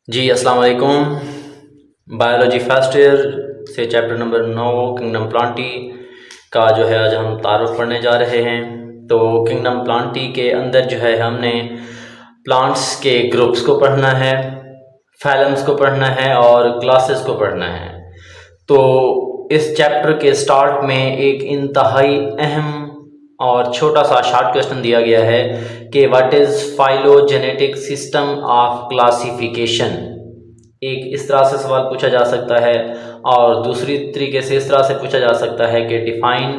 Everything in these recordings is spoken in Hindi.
जी अस्सलाम वालेकुम। बायोलॉजी फर्स्ट ईयर से चैप्टर नंबर 9 किंगडम प्लांटी का जो है आज हम तारुफ पढ़ने जा रहे हैं। तो किंगडम प्लांटी के अंदर जो है हमने प्लांट्स के ग्रुप्स को पढ़ना है, फैलम्स को पढ़ना है और क्लासेस को पढ़ना है। तो इस चैप्टर के स्टार्ट में एक इंतहाई अहम और छोटा सा शॉर्ट क्वेश्चन दिया गया है कि what is phylogenetic system of classification. एक इस तरह से सवाल पूछा जा सकता है और दूसरी तरीके से इस तरह से पूछा जा सकता है कि define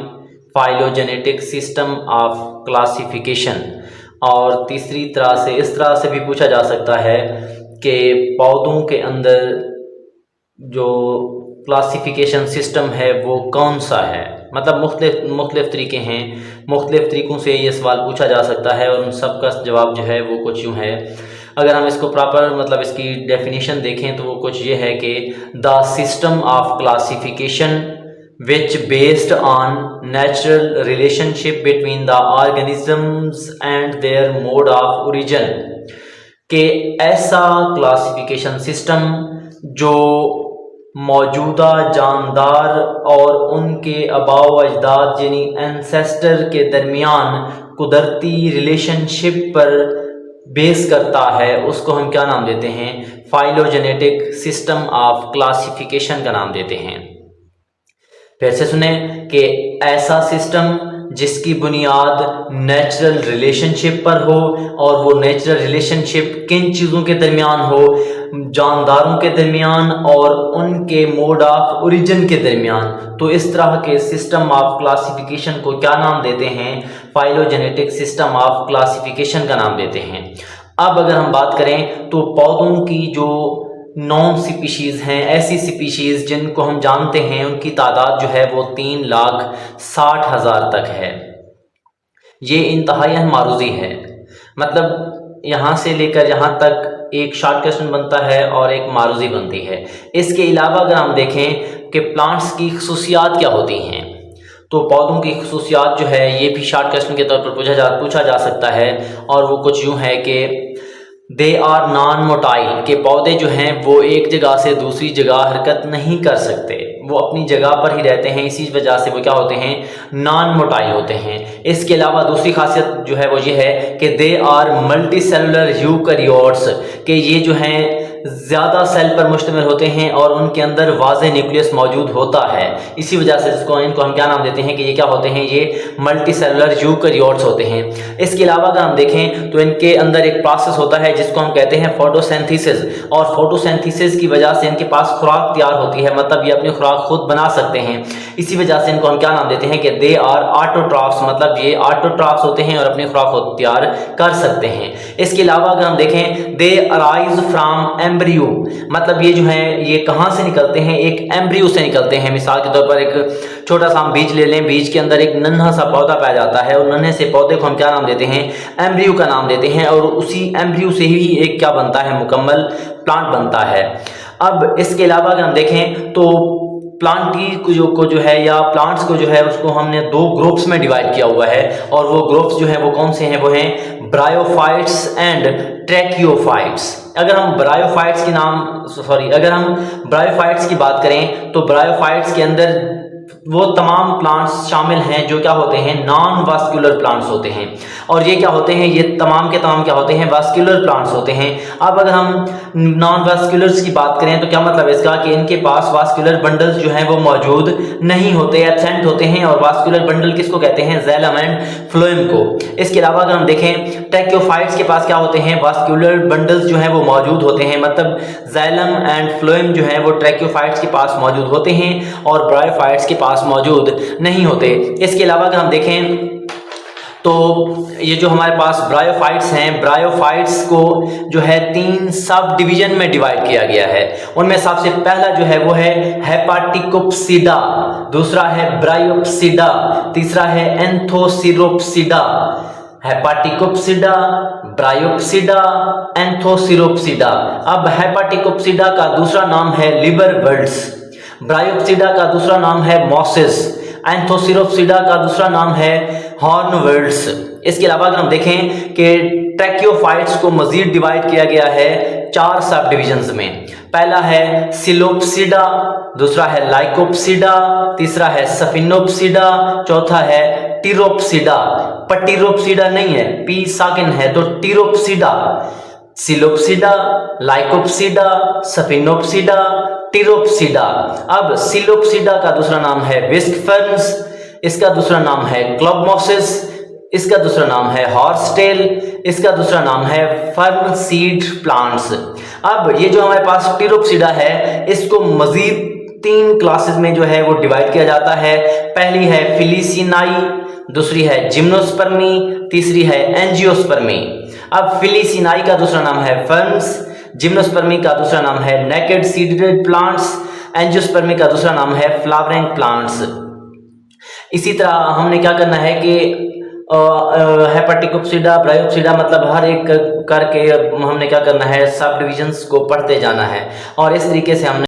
phylogenetic system of classification, और तीसरी तरह से इस तरह से भी पूछा जा सकता है कि पौधों के अंदर जो क्लासिफिकेशन सिस्टम है वो कौन सा है। मतलब मुख्तलिफ तरीके हैं, मुख्तलिफ तरीक़ों से ये सवाल पूछा जा सकता है और उन सब का जवाब जो है वो कुछ यूँ है। अगर हम इसको प्रॉपर मतलब इसकी डेफिनेशन देखें तो वो कुछ ये है कि the system of classification which based on natural relationship between the organisms and their mode of origin, के ऐसा क्लासिफिकेशन सिस्टम जो मौजूदा जानदार और उनके आबाओ अजदाद यानी एंसेस्टर के दरमियान कुदरती रिलेशनशिप पर बेस करता है, उसको हम क्या नाम देते हैं? फाइलोजेनेटिक सिस्टम ऑफ क्लासिफिकेशन का नाम देते हैं। फिर से सुने कि ऐसा सिस्टम जिसकी बुनियाद नेचुरल रिलेशनशिप पर हो, और वो नेचुरल रिलेशनशिप किन चीज़ों के दरमियान हो? जानदारों के दरमियान और उनके मोड ऑफ ओरिजिन के दरमियान। तो इस तरह के सिस्टम ऑफ क्लासिफिकेशन को क्या नाम देते हैं? फाइलोजेनेटिक सिस्टम ऑफ क्लासिफिकेशन का नाम देते हैं। अब अगर हम बात करें तो पौधों की जो नॉन स्पीशीज़ हैं, ऐसी स्पीशीज़ जिनको हम जानते हैं, उनकी तादाद जो है वो 3,60,000 तक है। ये इंतहाई मारूजी है। मतलब यहाँ से लेकर यहाँ तक एक शॉर्ट क्वेश्चन बनता है और एक मारूजी बनती है। इसके अलावा अगर हम देखें कि प्लांट्स की खसूसियात क्या होती हैं, तो पौधों की खसूसियात जो है ये भी शॉर्ट क्वेश्चन के तौर पर पूछा जा सकता है। और वो कुछ यूँ है कि दे आर नॉन मोटाइल, के पौधे जो हैं वो एक जगह से दूसरी जगह हरकत नहीं कर सकते, वो अपनी जगह पर ही रहते हैं। इसी वजह से वो क्या होते हैं? नॉन मोटाइल होते हैं। इसके अलावा दूसरी खासियत जो है वो ये है कि they are multicellular eukaryotes, के ये जो हैं ज़्यादा सेल पर मुश्तमिल होते हैं और उनके अंदर वाज़े न्यूक्लियस मौजूद होता है। इसी वजह से इनको हम क्या नाम देते हैं कि ये क्या होते हैं? ये मल्टी सेलुलर यूकैरियोट्स होते हैं। इसके अलावा अगर हम देखें तो इनके अंदर एक प्रोसेस होता है जिसको हम कहते हैं फोटोसिंथेसिस, और फोटोसिंथेसिस की वजह से इनके पास खुराक तैयार होती है। मतलब ये अपनी खुराक खुद बना सकते हैं। इसी वजह से इनको हम क्या नाम देते हैं कि दे आर ऑटोट्रॉफ्स, मतलब ये ऑटोट्रॉफ्स होते हैं और अपनी खुराक खुद तैयार कर सकते हैं। इसके अलावा अगर हम देखें दे अराइज फ्रॉम एम्ब्रियो, मतलब ये जो है ये कहाँ से निकलते हैं? एक एम्ब्रियो से निकलते हैं। मिसाल के तौर पर एक छोटा सा हम बीज ले लें, बीज के अंदर एक नन्हा सा पौधा पाया जाता है और नन्हे से पौधे को हम क्या नाम देते हैं? एम्ब्रियो का नाम देते हैं। और उसी एम्ब्रियो से ही एक क्या बनता है? मुकम्मल प्लांट बनता है। अब इसके अलावा अगर हम देखें तो प्लांटी को जो है या प्लांट्स को जो है उसको हमने दो ग्रुप्स में डिवाइड किया हुआ है, और वो ग्रुप्स जो है वो कौन से हैं? वो हैं ब्रायोफाइट्स एंड ट्रैकियोफाइट्स। अगर हम ब्रायोफाइट्स की बात करें तो ब्रायोफाइट्स के अंदर वो तमाम प्लांट्स शामिल हैं जो क्या होते हैं? नॉन वास्कुलर प्लांट्स होते हैं। और ये क्या होते हैं? ये तमाम के तमाम क्या होते हैं? वास्कुलर प्लांट्स होते हैं। अब अगर हम नॉन वास्कुलर्स की बात करें तो क्या मतलब इसका? कि इनके पास वास्कुलर बंडल्स जो हैं वो मौजूद नहीं होते, एब्सेंट होते हैं। और वास्कुलर बंडल किसको कहते हैं? ज़ैलम एंड फ्लोएम को। इसके अलावा अगर हम देखें ट्रैकियोफाइट्स के पास क्या होते हैं? वास्कुलर बंडल्स जो हैं वो मौजूद होते हैं। मतलब ज़ैलम एंड फ्लोएम जो है वो ट्रैकियोफाइट्स के पास मौजूद होते हैं और ब्रायोफाइट्स के पास मौजूद नहीं होते। इसके अलावा अगर हम देखें तो ये जो हमारे पास ब्रायोफाइट्स हैं, ब्रायोफाइट्स को जो है 3 सब डिवीजन में डिवाइड किया गया है। उनमें सबसे पहला जो है वो है हेपाटिकोप्सिडा, दूसरा है ब्रायोप्सिडा, तीसरा है एंथोसिरोप्सिडा। हेपाटिकोप्सिडा, ब्रायोप्सिडा, एंथोसिरोप्सिडा। अब हेपाटिकोप्सिडा का दूसरा नाम है लिवर बर्ड्स, ब्रायोप्सिडा का दूसरा नाम है मॉसेस, एंथोसिरोप्सिडा का दूसरा नाम है हॉर्नवर्ड्स। इसके अलावा अगर हम देखें कि ट्रैकियोफाइट्स को मजीद डिवाइड किया गया है 4 सब डिविजन्स में। पहला है सिलोप्सिडा, दूसरा है लाइकोप्सिडा, तीसरा है सफिनोप्सिडा, चौथा है टिरोप्सिडा। पर टिरोप्सिडा नहीं है, पी साकिन है, तो टिरोप्सिडा। Psilopsida, Lycopsida, सफिनोप्सिडा, टिरोप्सिडा। अब सिलोप्सिडा का दूसरा नाम है विस्क फर्न्स, इसका दूसरा नाम है क्लब मॉसेस, इसका दूसरा नाम है हॉर्सटेल, इसका दूसरा नाम है फर्न सीड प्लांट्स। अब ये जो हमारे पास टिरोप्सिडा है, इसको मजीद 3 क्लासेस में जो है वो डिवाइड किया जाता है। पहली है फिलीसिनाई, दूसरी है जिम्नोस्पर्मी, तीसरी है एंजियोस्पर्मी। अब फिलीसिनाई का दूसरा नाम है फर्न्स, जिम्नोस्पर्मी का दूसरा नाम है नेकेड सीडेड प्लांट्स, एंजियोस्पर्मी का दूसरा नाम है फ्लावरिंग प्लांट्स। इसी तरह हमने क्या करना है कि हेपाटिकोप्सिडा, ब्रायोप्सिडा, मतलब हर एक करके हमने क्या करना है, सब डिविजन्स को पढ़ते जाना है। और इस तरीके से हमने